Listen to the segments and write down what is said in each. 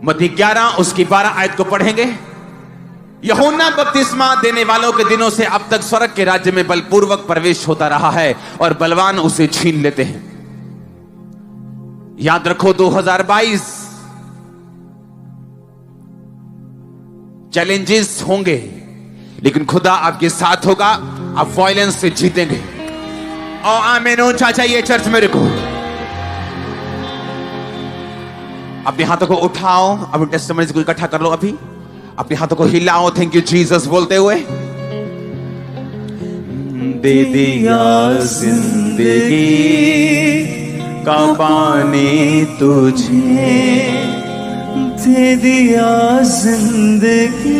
मत्ती 11 उसकी 12 आयत को पढ़ेंगे। यूहन्ना बपतिस्मा देने वालों के दिनों से अब तक स्वर्ग के राज्य में बलपूर्वक प्रवेश होता रहा है और बलवान उसे छीन लेते हैं। याद रखो 2022 चैलेंजेस होंगे, लेकिन खुदा आपके साथ होगा। आप वायलेंस से जीतेंगे। और आमीन ऊंचा चाहिए चर्च मेरे को। अपने हाथों को उठाओ, अभी टेस्टिमनीज को इकट्ठा कर लो। अभी अपने हाथों को हिलाओ, थैंक यू जीसस बोलते हुए। दे दिया जिंदगी का पानी तुझे, दे दिया जिंदगी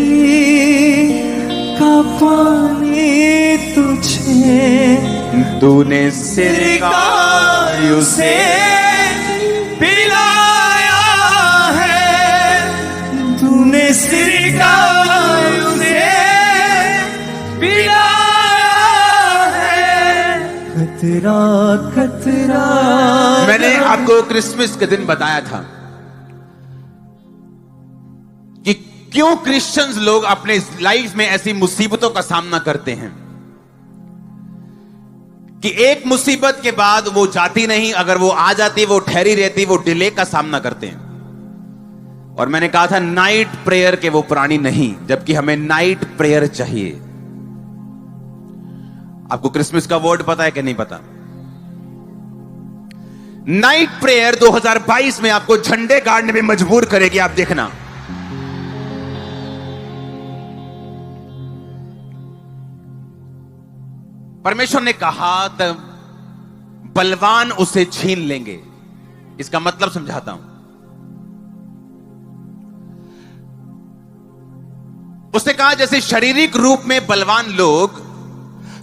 का पानी तुझे, तूने सिरकायु से पिलाया है, तूने सिरकायु से पिलाया है। खतरा खतरा। मैंने आपको क्रिसमस के दिन बताया था कि क्यों क्रिश्चियंस लोग अपने लाइफ में ऐसी मुसीबतों का सामना करते हैं कि एक मुसीबत के बाद वो जाती नहीं, अगर वो आ जाती वो ठहरी रहती, वो डिले का सामना करते हैं। और मैंने कहा था नाइट प्रेयर के वो प्राणी नहीं, जबकि हमें नाइट प्रेयर चाहिए। आपको क्रिसमस का वर्ड पता है कि नहीं पता? नाइट प्रेयर 2022 में आपको झंडे गाड़ने में मजबूर करेगी। आप देखना, परमेश्वर ने कहा तब बलवान उसे छीन लेंगे। इसका मतलब समझाता हूं। उसने कहा जैसे शारीरिक रूप में बलवान लोग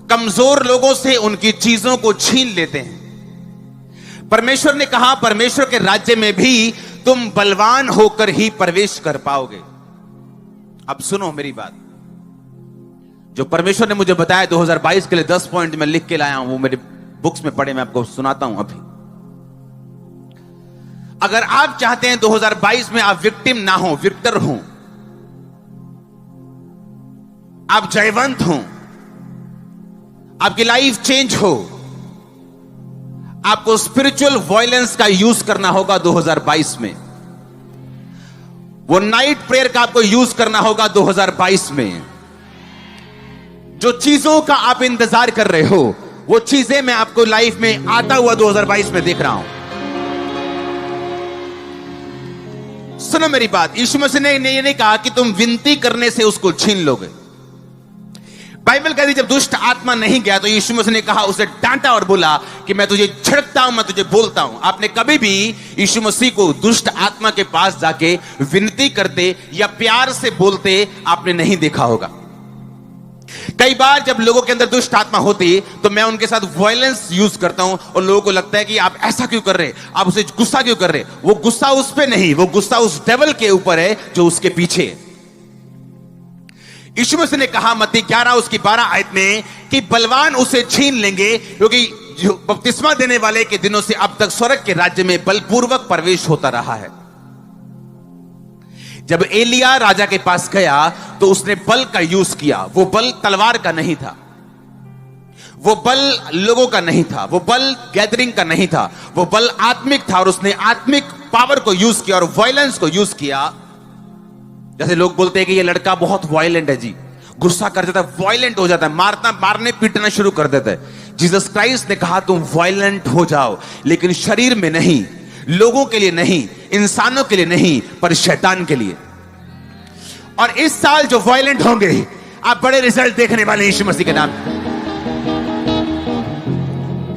कमजोर लोगों से उनकी चीजों को छीन लेते हैं, परमेश्वर ने कहा परमेश्वर के राज्य में भी तुम बलवान होकर ही प्रवेश कर पाओगे। अब सुनो मेरी बात। जो परमेश्वर ने मुझे बताया 2022 के लिए 10 पॉइंट मैं लिख के लाया हूं, वो मेरे बुक्स में पढ़े, मैं आपको सुनाता हूं अभी। अगर आप चाहते हैं 2022 में आप विक्टिम ना हो, विक्टर हो, आप जयवंत हो, आपकी लाइफ चेंज हो, आपको स्पिरिचुअल वायलेंस का यूज करना होगा 2022 में। वो नाइट प्रेयर का आपको यूज करना होगा 2022 में। जो चीजों का आप इंतजार कर रहे हो, वो चीजें मैं आपको लाइफ में आता हुआ 2022 में देख रहा हूं। सुनो मेरी बात। यीशु मसीह ने ये नहीं कहा कि तुम विनती करने से उसको छीन लोगे। बाइबल कहती जब दुष्ट आत्मा नहीं गया तो यीशु मसीह ने कहा, उसे डांटा और बोला कि मैं तुझे छिड़कता हूं, मैं तुझे बोलता हूं। आपने कभी भी यीशु मसीह को दुष्ट आत्मा के पास जाके विनती करते या प्यार से बोलते आपने नहीं देखा होगा। कई बार जब लोगों के अंदर दुष्ट आत्मा होती तो मैं उनके साथ वायलेंस यूज करता हूं और लोगों को लगता है कि आप ऐसा क्यों कर रहे, आप उसे गुस्सा क्यों कर रहे। वो गुस्सा उस पे नहीं, वो गुस्सा उस डेविल के ऊपर है जो उसके पीछे है। यीशु मसीह ने कहा मत्ती 11 उसकी 12 आयत में कि बलवान उसे छीन लेंगे, क्योंकि जो बपतिस्मा देने वाले के दिनों से अब तक स्वर्ग के राज्य में बलपूर्वक प्रवेश होता रहा है। जब एलिया राजा के पास गया तो उसने बल का यूज किया। वो बल तलवार का नहीं था, वो बल लोगों का नहीं था, वो बल गैदरिंग का नहीं था, वो बल आत्मिक था। और उसने आत्मिक पावर को यूज किया और वायलेंस को यूज किया। जैसे लोग बोलते हैं कि ये लड़का बहुत वायलेंट है जी, गुस्सा कर देता है, वायलेंट हो जाता है, मारने पीटना शुरू कर देता है। जीसस क्राइस्ट ने कहा तुम वायलेंट हो जाओ, लेकिन शरीर में नहीं, लोगों के लिए नहीं, इंसानों के लिए नहीं, पर शैतान के लिए। और इस साल जो वायलेंट होंगे आप बड़े रिजल्ट देखने वाले यीशु मसीह के नाम।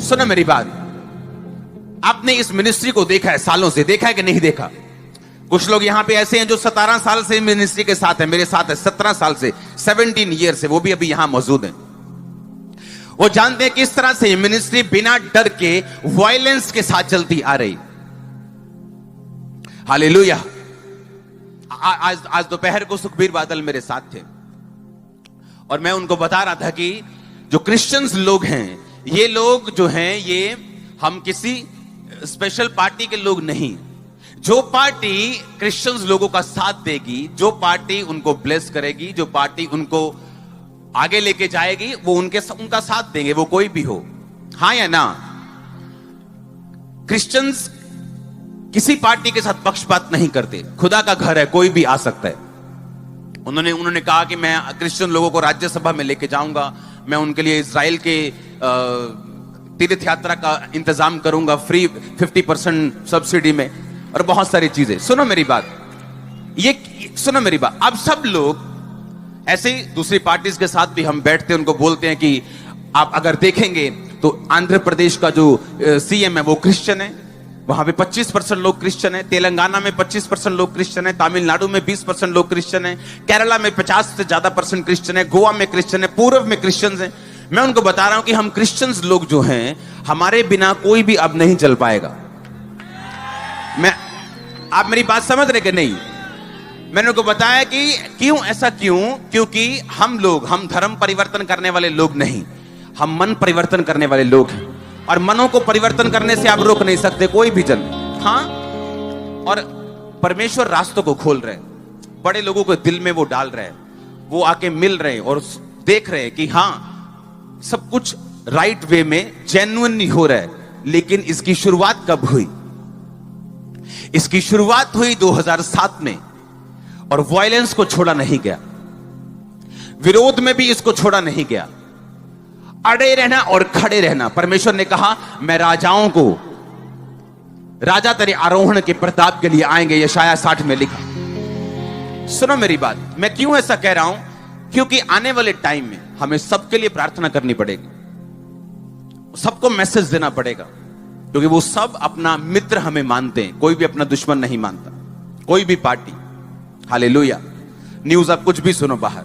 सुनो मेरी बात। आपने इस मिनिस्ट्री को देखा है, सालों से देखा है कि नहीं देखा? कुछ लोग यहां पे ऐसे हैं जो 17 साल से मिनिस्ट्री के साथ है, मेरे साथ है 17 साल से, 17 ईयर से, वो भी अभी यहां मौजूद हैं। वो जानते हैं किस तरह से मिनिस्ट्री बिना डर के वायलेंस के साथ चलती आ रही। हालेलुया। आज दोपहर को सुखबीर बादल मेरे साथ थे और मैं उनको बता रहा था कि जो क्रिश्चियंस लोग हैं, ये लोग जो हैं, ये हम किसी स्पेशल पार्टी के लोग नहीं। जो पार्टी क्रिश्चियंस लोगों का साथ देगी, जो पार्टी उनको ब्लेस करेगी, जो पार्टी उनको आगे लेके जाएगी, वो उनका साथ देंगे, वो कोई भी हो। हाँ या ना? क्रिश्चियंस किसी पार्टी के साथ पक्षपात नहीं करते। खुदा का घर है, कोई भी आ सकता है। उन्होंने कहा कि मैं क्रिश्चियन लोगों को राज्यसभा में लेके जाऊंगा, मैं उनके लिए इजराइल के तीर्थ यात्रा का इंतजाम करूंगा फ्री 50% सब्सिडी में, और बहुत सारी चीजें। सुनो मेरी बात, सुनो मेरी बात। अब सब लोग ऐसे ही दूसरी पार्टीज के साथ भी हम बैठते हैं, उनको बोलते हैं कि आप अगर देखेंगे तो आंध्र प्रदेश का जो सीएम है वो क्रिश्चियन है, वहां पे 25% लोग क्रिश्चियन है, तेलंगाना में 25% लोग क्रिश्चियन है, तमिलनाडु में 20% लोग क्रिश्चियन है, केरला में 50 से ज्यादा % क्रिश्चियन है, गोवा में क्रिश्चियन है, पूर्व में क्रिश्चियंस हैं। मैं उनको बता रहा हूं कि हम क्रिश्चियंस लोग जो हैं, हमारे बिना कोई भी अब नहीं चल पाएगा। आप मेरी बात समझ रहे कि नहीं? मैंने उनको बताया कि क्यों ऐसा, क्योंकि हम धर्म परिवर्तन करने वाले लोग नहीं, हम मन परिवर्तन करने वाले लोग हैं। और मनों को परिवर्तन करने से आप रोक नहीं सकते कोई भी जन। हाँ, और परमेश्वर रास्तों को खोल रहे हैं, बड़े लोगों को दिल में वो डाल रहे हैं, वो आके मिल रहे हैं और देख रहे हैं कि हाँ, सब कुछ राइट वे में जेन्युइनली हो रहा है। लेकिन इसकी शुरुआत कब हुई? इसकी शुरुआत हुई 2007 में, और वायलेंस को छोड़ा नहीं गया, विरोध में भी इसको छोड़ा नहीं गया। अड़े रहना और खड़े रहना। परमेश्वर ने कहा, मैं राजाओं को, राजा तेरे आरोहण के प्रताप के लिए आएंगे, यशाया 60 में लिखा। सुनो मेरी बात, मैं क्यों ऐसा कह रहा हूं? क्योंकि आने वाले टाइम में हमें सबके लिए प्रार्थना करनी पड़ेगी, सबको मैसेज देना पड़ेगा, क्योंकि वो सब अपना मित्र हमें मानते हैं, कोई भी अपना दुश्मन नहीं मानता, कोई भी पार्टी। हालेलुया। न्यूज आप कुछ भी सुनो बाहर,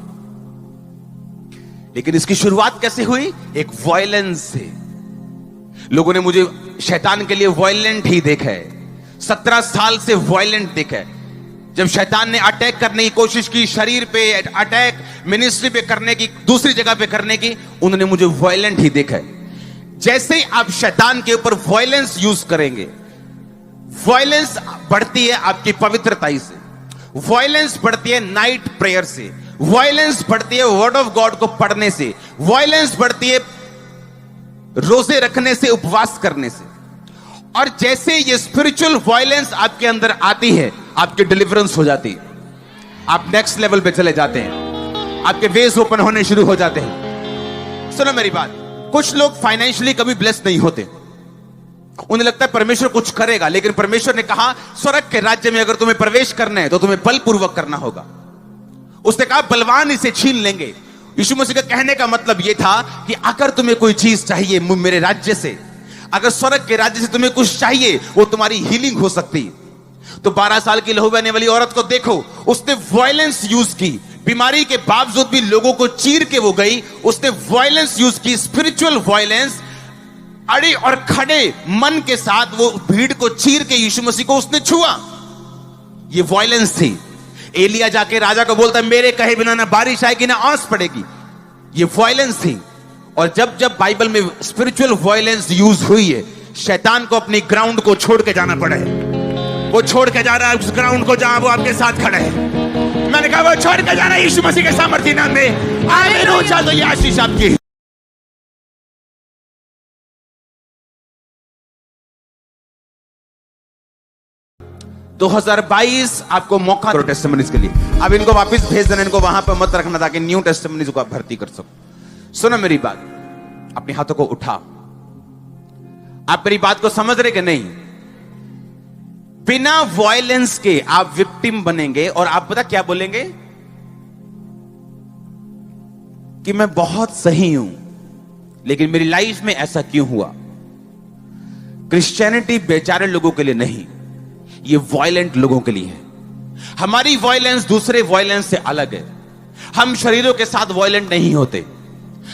लेकिन इसकी शुरुआत कैसे हुई? एक वायलेंस से। लोगों ने मुझे शैतान के लिए वायलेंट ही देखा है, 17 साल से वायलेंट देखा है। जब शैतान ने अटैक करने की कोशिश की, शरीर पे अटैक, मिनिस्ट्री पे करने की, दूसरी जगह पे करने की, उन्होंने मुझे वायलेंट ही देखा है। जैसे ही आप शैतान के ऊपर वायलेंस यूज करेंगे, वायलेंस बढ़ती है आपकी पवित्रता से, वायलेंस बढ़ती है नाइट प्रेयर से, वायलेंस बढ़ती है वर्ड ऑफ गॉड को पढ़ने से, वायलेंस बढ़ती है रोजे रखने से, उपवास करने से। और जैसे ये स्पिरिचुअल वायलेंस आपके अंदर आती है, आपकी डिलीवरेंस हो जाती है, आप नेक्स्ट लेवल पे चले जाते हैं, आपके वेज ओपन होने शुरू हो जाते हैं। सुनो मेरी बात, कुछ लोग फाइनेंशियली कभी ब्लेस नहीं होते, उन्हें लगता है परमेश्वर कुछ करेगा, लेकिन परमेश्वर ने कहा स्वर्ग के राज्य में अगर तुम्हें प्रवेश करना है तो तुम्हें बलपूर्वक करना होगा। उसने कहा बलवान इसे छीन लेंगे। यीशु मसीह का कहने का मतलब यह था कि अगर तुम्हें कोई चीज चाहिए मेरे राज्य से, अगर स्वर्ग के राज्य से तुम्हें कुछ चाहिए, वो तुम्हारी हीलिंग हो सकती है। तो 12 साल की लहू बहने वाली औरत को देखो, उसने वायलेंस यूज की, बीमारी के बावजूद भी लोगों को चीर के वो गई, उसने वायलेंस यूज की, स्पिरिचुअल वायलेंस। अड़े और खड़े मन के साथ वो भीड़ को चीर के यीशु मसीह को उसने छुआ। ये वायलेंस थी। एलिया जाके राजा को बोलता है मेरे कहे बिना ना बारिश आएगी ना आंस पड़ेगी। ये वायलेंस थी। और जब जब बाइबल में स्पिरिचुअल वायलेंस यूज हुई है, शैतान को अपनी ग्राउंड को छोड़ के जाना पड़ा है। वो छोड़ के जा रहा है उस ग्राउंड को जहां वो आपके साथ खड़ा है। मैंने कहा वो छोड़ के जा रहा है यीशु मसीह के सामर्थ्य नाम में। आमीन हो जाए तो ये आशीष आपकी। 2022 आपको मौका टेस्टिमनीज के लिए। अब इनको वापस भेज देना, इनको वहां पर मत रखना ताकि न्यू टेस्टिमनीज को आप भर्ती कर सको। सुनो मेरी बात, अपने हाथों को उठा। आप मेरी बात को समझ रहे कि नहीं? बिना वायलेंस के आप विक्टिम बनेंगे और आप पता क्या बोलेंगे कि मैं बहुत सही हूं, लेकिन मेरी लाइफ में ऐसा क्यों हुआ? क्रिश्चियनिटी बेचारे लोगों के लिए नहीं, ये वायलेंट लोगों के लिए है। हमारी वायलेंस दूसरे वायलेंस से अलग है। हम शरीरों के साथ वायलेंट नहीं होते,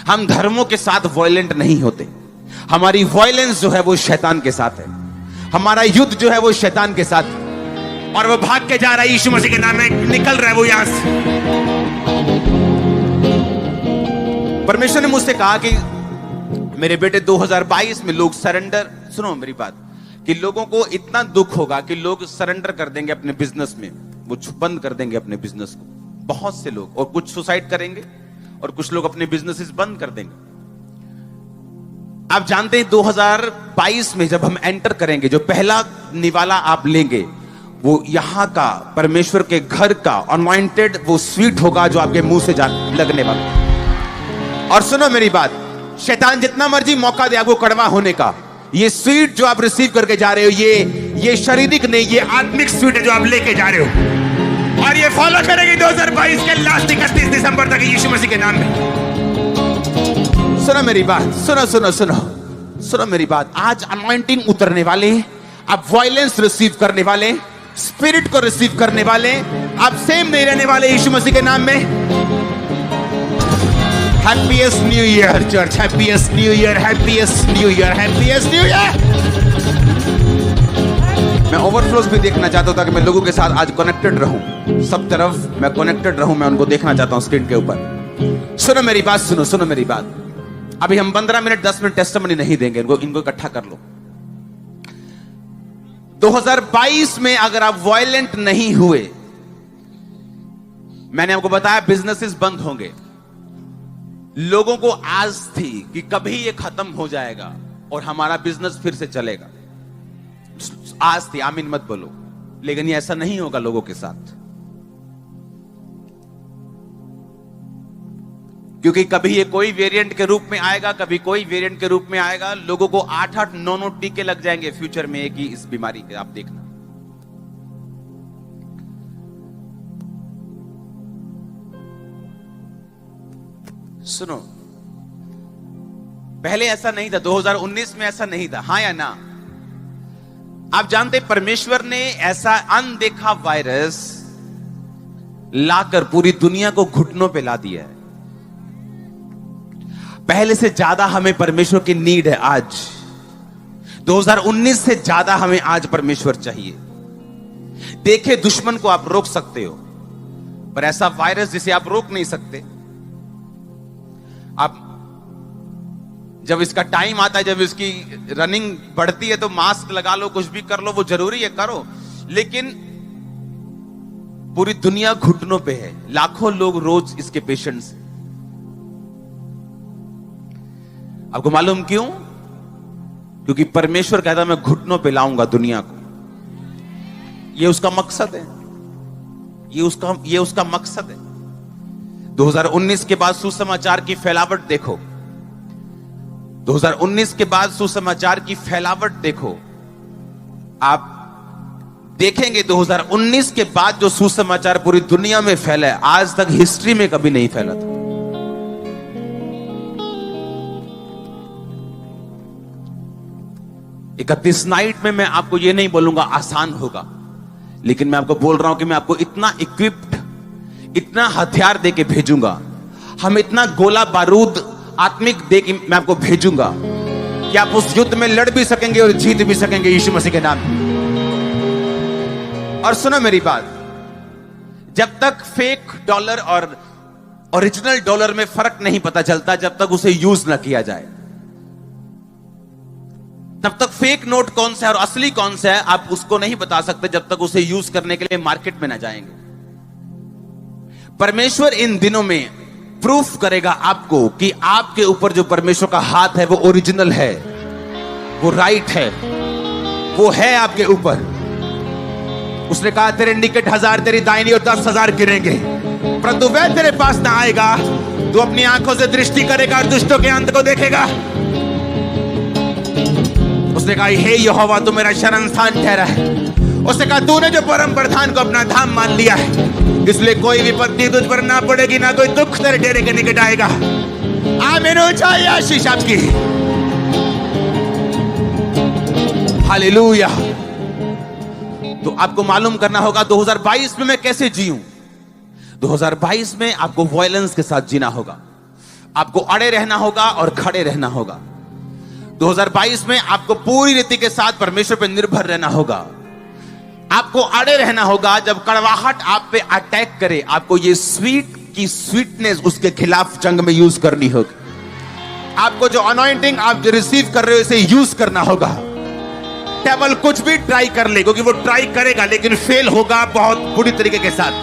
हम धर्मों के साथ वायलेंट नहीं होते। हमारी वायलेंस जो है वो शैतान के साथ है। हमारा युद्ध जो है वो शैतान के साथ है। और वो भाग के जा रहा है यीशु मसीह के नाम में, निकल रहा है वो यहां से। परमेश्वर ने मुझसे कहा कि मेरे बेटे 2022 में लोग सरेंडर, सुनो मेरी बात, कि लोगों को इतना दुख होगा कि लोग सरेंडर कर देंगे अपने बिजनेस में, वो बंद कर देंगे अपने बिजनेस को, बहुत से लोग, और कुछ सुसाइड करेंगे और कुछ लोग अपने बिजनेसेस बंद कर देंगे। आप जानते हैं 2022 में जब हम एंटर करेंगे, जो पहला निवाला आप लेंगे वो यहां का परमेश्वर के घर का अनॉइंटेड वो स्वीट होगा जो आपके मुंह से लगने वाला। और सुनो मेरी बात, शैतान जितना मर्जी मौका दे आपको कड़वा होने का, ये स्वीट जो आप रिसीव करके जा रहे हो, ये शारीरिक नहीं, ये आत्मिक स्वीट है जो आप लेके जा रहे हो, और ये फॉलो करेंगे 2022 के लास्ट 31 दिसंबर तक यीशु मसीह के नाम में। सुनो मेरी बात, सुनो सुनो सुनो सुनो मेरी बात। आज अनॉइंटिंग उतरने वाले, आप वायलेंस रिसीव करने वाले, स्पिरिट को रिसीव करने वाले, आप सेम नहीं रहने वाले यीशु मसीह के नाम में। Happiest new year church, happiest new year, happiest new year, happiest new year. मैं ओवरफ्लोज भी देखना चाहता हूं ताकि मैं लोगों के साथ आज कनेक्टेड रहूं, सब तरफ मैं कनेक्टेड रहूं, मैं उनको देखना चाहता हूं स्क्रीन के ऊपर। सुनो मेरी बात, सुनो सुनो मेरी बात। अभी हम 15 मिनट 10 मिनट टेस्टिमनी नहीं देंगे, इनको इकट्ठा कर लो। 2022 में अगर आप वायलेंट नहीं हुए, मैंने आपको बताया बिजनेसेस बंद होंगे। लोगों को आस थी कि कभी ये खत्म हो जाएगा और हमारा बिजनेस फिर से चलेगा, आस थी, आमीन मत बोलो, लेकिन ये ऐसा नहीं होगा लोगों के साथ। क्योंकि कभी ये कोई वेरिएंट के रूप में आएगा, कभी कोई वेरिएंट के रूप में आएगा। लोगों को 8-8 9-9 टीके लग जाएंगे फ्यूचर में एक ही इस बीमारी के, आप देखना। सुनो, पहले ऐसा नहीं था, 2019 में ऐसा नहीं था, हां या ना? आप जानते परमेश्वर ने ऐसा अनदेखा वायरस लाकर पूरी दुनिया को घुटनों पे ला दिया है। पहले से ज्यादा हमें परमेश्वर की नीड है आज। 2019 से ज्यादा हमें आज परमेश्वर चाहिए। देखे दुश्मन को आप रोक सकते हो, पर ऐसा वायरस जिसे आप रोक नहीं सकते। आप जब इसका टाइम आता है, जब इसकी रनिंग बढ़ती है, तो मास्क लगा लो, कुछ भी कर लो, वो जरूरी है, करो, लेकिन पूरी दुनिया घुटनों पे है। लाखों लोग रोज इसके पेशेंट्स। आपको मालूम क्यों? क्योंकि परमेश्वर कहता है मैं घुटनों पे लाऊंगा दुनिया को। ये उसका मकसद है, ये उसका मकसद है। 2019 के बाद सुसमाचार की फैलावट देखो, 2019 के बाद सुसमाचार की फैलावट देखो। आप देखेंगे 2019 के बाद जो सुसमाचार पूरी दुनिया में फैला है, आज तक हिस्ट्री में कभी नहीं फैला था। इकतीस नाइट में मैं आपको ये नहीं बोलूंगा आसान होगा, लेकिन मैं आपको बोल रहा हूं कि मैं आपको इतना इक्विप्ड, इतना हथियार दे के भेजूंगा, हम इतना गोला बारूद आत्मिक दे के मैं आपको भेजूंगा कि आप उस युद्ध में लड़ भी सकेंगे और जीत भी सकेंगे यीशु मसीह के नाम में। और सुनो मेरी बात, जब तक फेक डॉलर और ओरिजिनल डॉलर में फर्क नहीं पता चलता, जब तक उसे यूज ना किया जाए, तब तक फेक नोट कौन सा है और असली कौन सा है आप उसको नहीं बता सकते, जब तक उसे यूज करने के लिए मार्केट में ना जाएंगे। परमेश्वर इन दिनों में प्रूफ करेगा आपको कि आपके ऊपर जो परमेश्वर का हाथ है वो ओरिजिनल है, वो राइट है, वो है आपके ऊपर। उसने कहा तेरे निकट 1000 तेरी दाहिनी और 10,000 गिरेंगे, परंतु वह तेरे पास ना आएगा। तू अपनी आंखों से दृष्टि करेगा और दुष्टों के अंत को देखेगा। उसने कहा हे यहोवा तू मेरा शरण स्थान ठहरा है। उसने कहा तूने जो परम प्रधान को अपना धाम मान लिया है, इसलिए कोई विपत्ति तुझ पर ना पड़ेगी, ना कोई दुख तेरे डेरे के निकट आएगा। आमीन। ऊंचाई आशीष आपकी। हालेलुया। तो आपको मालूम करना होगा 2022 में मैं कैसे जीऊं। 2022 में आपको वायलेंस के साथ जीना होगा, आपको अड़े रहना होगा और खड़े रहना होगा। 2022 में आपको पूरी रीति के साथ परमेश्वर पर निर्भर रहना होगा। आपको अड़े रहना होगा, जब कड़वाहट आप पे अटैक करे, आपको ये स्वीट की स्वीटनेस उसके खिलाफ जंग में यूज करनी होगी। आपको जो अनॉइंटिंग आप जो रिसीव कर रहे हो इसे यूज करना होगा। डेविल कुछ भी ट्राई कर ले, क्योंकि वो ट्राई करेगा लेकिन फेल होगा बहुत बुरी तरीके के साथ।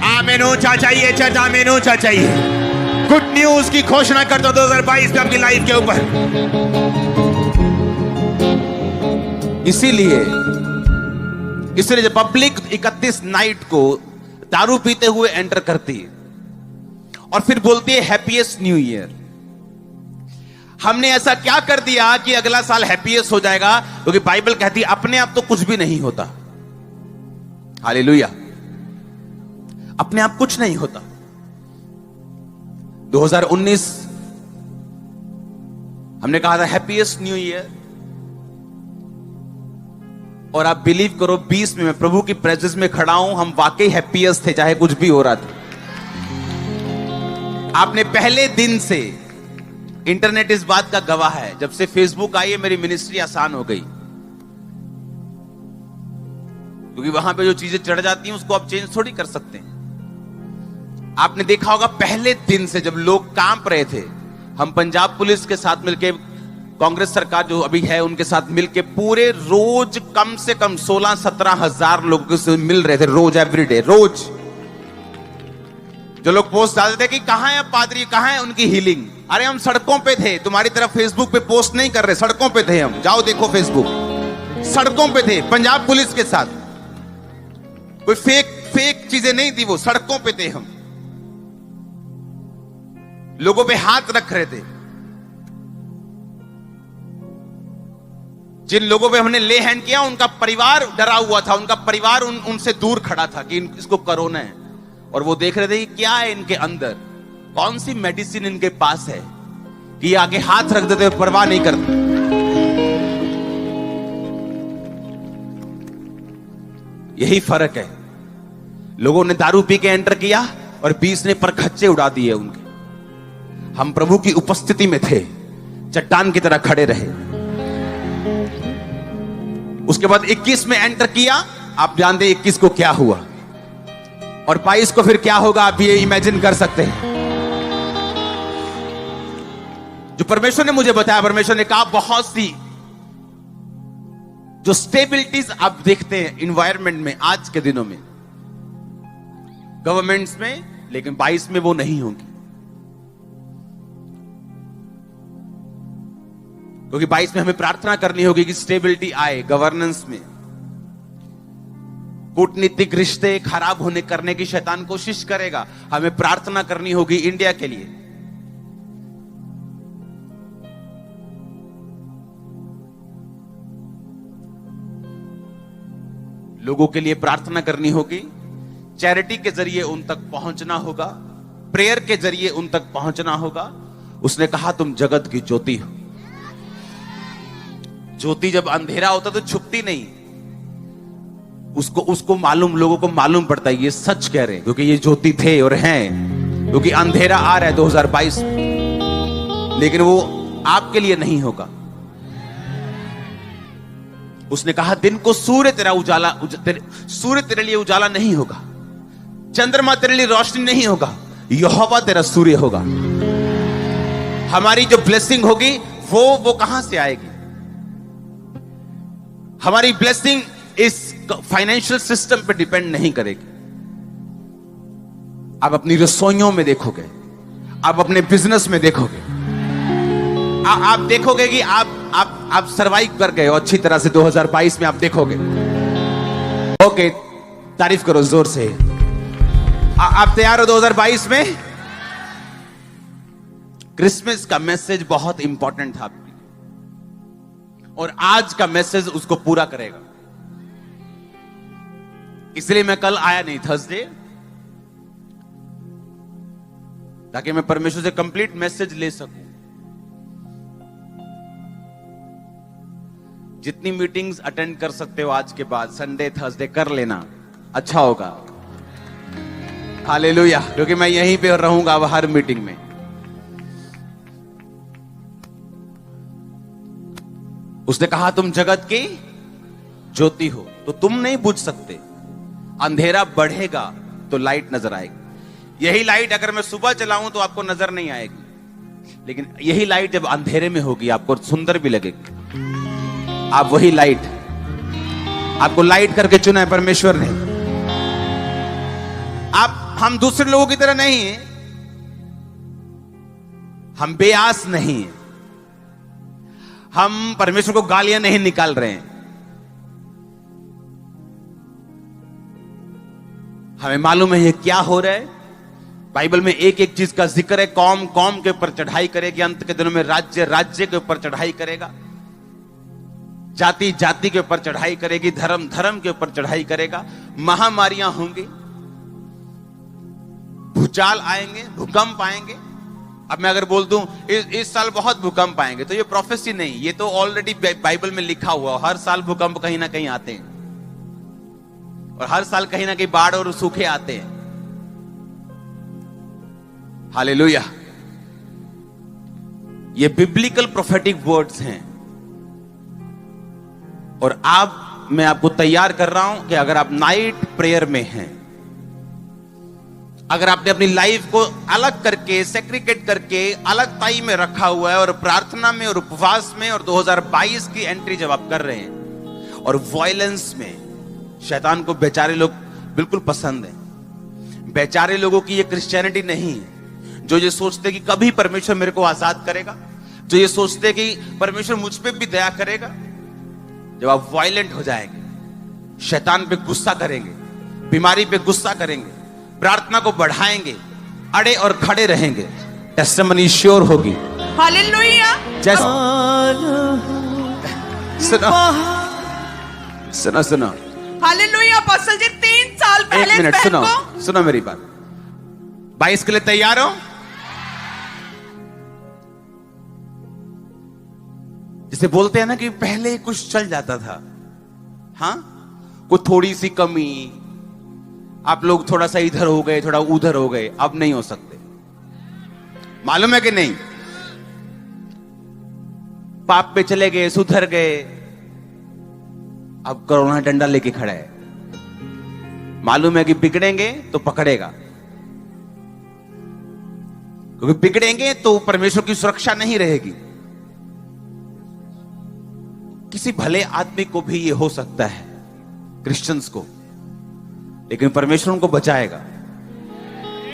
आमीन ऊंचा चाहिए चर्च, आमीन ऊंचा चाहिए। गुड न्यूज की घोषणा करता हूं 2022 में आपकी लाइफ के ऊपर। इसीलिए जब पब्लिक 31 नाइट को दारू पीते हुए एंटर करती है और फिर बोलती है हैप्पीएस्ट न्यू ईयर, हमने ऐसा क्या कर दिया कि अगला साल हैप्पीएस्ट हो जाएगा? क्योंकि बाइबल कहती है अपने आप तो कुछ भी नहीं होता। हालेलुया, अपने आप कुछ नहीं होता। 2019 हमने कहा था हैप्पीएस्ट न्यू ईयर, और आप बिलीव करो 20 में मैं प्रभु की प्रेजेंस में खड़ा हूं, हम वाकई हैप्पीएस्ट थे चाहे कुछ भी हो रहा था। आपने पहले दिन से, इंटरनेट इस बात का गवाह है, जब से फेसबुक आई है मेरी मिनिस्ट्री आसान हो गई, क्योंकि वहां पे जो चीजें चढ़ जाती हैं उसको आप चेंज थोड़ी कर सकते हैं। आपने देखा होगा पहले दिन से जब लोग कांप रहे थे, हम पंजाब पुलिस के साथ मिलके, कांग्रेस सरकार जो अभी है उनके साथ मिलके पूरे रोज कम से कम 16-17 हजार लोगों से मिल रहे थे, रोज, एवरीडे, रोज। जो लोग पोस्ट डालते थे कि कहां है पादरी, कहां है उनकी हीलिंग, अरे हम सड़कों पे थे, तुम्हारी तरफ फेसबुक पे पोस्ट नहीं कर रहे, सड़कों पे थे हम, जाओ देखो फेसबुक, सड़कों पे थे पंजाब पुलिस के साथ। कोई फेक चीजें नहीं थी, वो सड़कों पे थे हम, लोगों पे हाथ रख रहे थे। जिन लोगों पे हमने ले हैंड किया उनका परिवार डरा हुआ था, उनका परिवार उनसे दूर खड़ा था कि इसको कोरोना है, और वो देख रहे थे कि क्या है इनके अंदर, कौन सी मेडिसिन इनके पास है कि ये आगे हाथ रख देते, परवाह नहीं करते। यही फर्क है। लोगों ने दारू पी के एंटर किया और 20 ने परखच्चे उड़ा दिए उनके। हम प्रभु की उपस्थिति में थे, चट्टान की तरह खड़े रहे। उसके बाद 21 में एंटर किया, आप जानते 21 को क्या हुआ, और 22 को फिर क्या होगा आप ये इमेजिन कर सकते हैं। जो परमेश्वर ने मुझे बताया, परमेश्वर ने कहा बहुत सी जो स्टेबिलिटीज आप देखते हैं इन्वायरमेंट में आज के दिनों में, गवर्नमेंट्स में, लेकिन 22 में वो नहीं होंगी, क्योंकि 22 में हमें प्रार्थना करनी होगी कि स्टेबिलिटी आए गवर्नेंस में। कूटनीतिक रिश्ते खराब होने करने की शैतान कोशिश करेगा, हमें प्रार्थना करनी होगी इंडिया के लिए। लोगों के लिए प्रार्थना करनी होगी, चैरिटी के जरिए उन तक पहुंचना होगा, प्रेयर के जरिए उन तक पहुंचना होगा। उसने कहा तुम जगत की ज्योति हो। ज्योति जब अंधेरा होता तो छुपती नहीं, उसको मालूम, लोगों को मालूम पड़ता है ये सच कह रहे हैं, क्योंकि ये ज्योति थे और हैं, क्योंकि अंधेरा आ रहा है 2022, लेकिन वो आपके लिए नहीं होगा। उसने कहा दिन को सूर्य तेरा उजाला, सूर्य तेरे लिए उजाला नहीं होगा, चंद्रमा तेरे लिए रोशनी नहीं होगा, यहोवा तेरा सूर्य होगा। हमारी जो ब्लेसिंग होगी वो कहां से आएगी? हमारी ब्लेसिंग इस फाइनेंशियल सिस्टम पे डिपेंड नहीं करेगी। आप अपनी रसोइयों में देखोगे, आप अपने बिजनेस में देखोगे, आप देखोगे कि आप सरवाइव कर गए हो अच्छी तरह से 2022 में, आप देखोगे। ओके, तारीफ करो जोर से। आप तैयार हो 2022 में? क्रिसमस का मैसेज बहुत इंपॉर्टेंट था आपके लिए, और आज का मैसेज उसको पूरा करेगा। इसलिए मैं कल आया नहीं, थर्सडे, ताकि मैं परमेश्वर से कंप्लीट मैसेज ले सकूं। जितनी मीटिंग्स अटेंड कर सकते हो आज के बाद, संडे थर्सडे कर लेना, अच्छा होगा। हालेलुया, क्योंकि मैं यहीं पे रहूंगा अब हर मीटिंग में। उसने कहा तुम जगत की ज्योति हो, तो तुम नहीं बुझ सकते। अंधेरा बढ़ेगा तो लाइट नजर आएगी। यही लाइट अगर मैं सुबह चलाऊं तो आपको नजर नहीं आएगी, लेकिन यही लाइट जब अंधेरे में होगी आपको सुंदर भी लगेगी। आप वही लाइट, आपको लाइट करके चुना है परमेश्वर ने। हम दूसरे लोगों की तरह नहीं है, हम बेआस नहीं है, हम परमेश्वर को गालियां नहीं निकाल रहे हैं। हमें मालूम है ये क्या हो रहा है। बाइबल में एक एक चीज का जिक्र है। कौम कौम के ऊपर चढ़ाई करेगी, अंत के दिनों में राज्य राज्य के ऊपर चढ़ाई करेगा, जाति जाति के ऊपर चढ़ाई करेगी, धर्म धर्म के ऊपर चढ़ाई करेगा, महामारियां होंगी, भूचाल आएंगे, भूकंप आएंगे। अब मैं अगर बोल दूं इस साल बहुत भूकंप आएंगे, तो ये प्रोफेसी नहीं, ये तो ऑलरेडी बाइबल में लिखा हुआ। हर साल भूकंप कहीं ना कहीं आते हैं और हर साल कहीं ना कहीं बाढ़ और सूखे आते हैं। हालेलुया। ये बिब्लिकल प्रोफेटिक वर्ड्स हैं और मैं आपको तैयार कर रहा हूं कि अगर आप नाइट प्रेयर में हैं, अगर आपने अपनी लाइफ को अलग करके, सेग्रीगेट करके अलग ताई में रखा हुआ है और प्रार्थना में और उपवास में, और 2022 की एंट्री जब आप कर रहे हैं और वायलेंस में, शैतान को बेचारे लोग बिल्कुल पसंद है। बेचारे लोगों की ये क्रिश्चियनिटी नहीं है जो ये सोचते कि कभी परमेश्वर मेरे को आजाद करेगा, जो ये सोचते कि परमेश्वर मुझ पे भी दया करेगा। जब आप वायलेंट हो जाएंगे, शैतान पे गुस्सा करेंगे, बीमारी पे गुस्सा करेंगे, प्रार्थना को बढ़ाएंगे, अड़े और खड़े रहेंगे, टेस्टिमनी श्योर होगी। हालेलुया। जैसे सुनो सुनो हालेलुया। अपोस्टल जी 3 साल पहले, एक मिनट सुनो मेरी बात। 22 के लिए तैयार हो? जिसे बोलते हैं ना कि पहले कुछ चल जाता था, हाँ, कोई थोड़ी सी कमी, आप लोग थोड़ा सा इधर हो गए, थोड़ा उधर हो गए, अब नहीं हो सकते। मालूम है कि नहीं? पाप पे चले गए, सुधर गए, अब कोरोना डंडा लेके खड़ा है। मालूम है कि बिगड़ेंगे तो पकड़ेगा, क्योंकि बिगड़ेंगे तो परमेश्वर की सुरक्षा नहीं रहेगी। किसी भले आदमी को भी ये हो सकता है, क्रिश्चियंस को, लेकिन परमेश्वर उनको बचाएगा।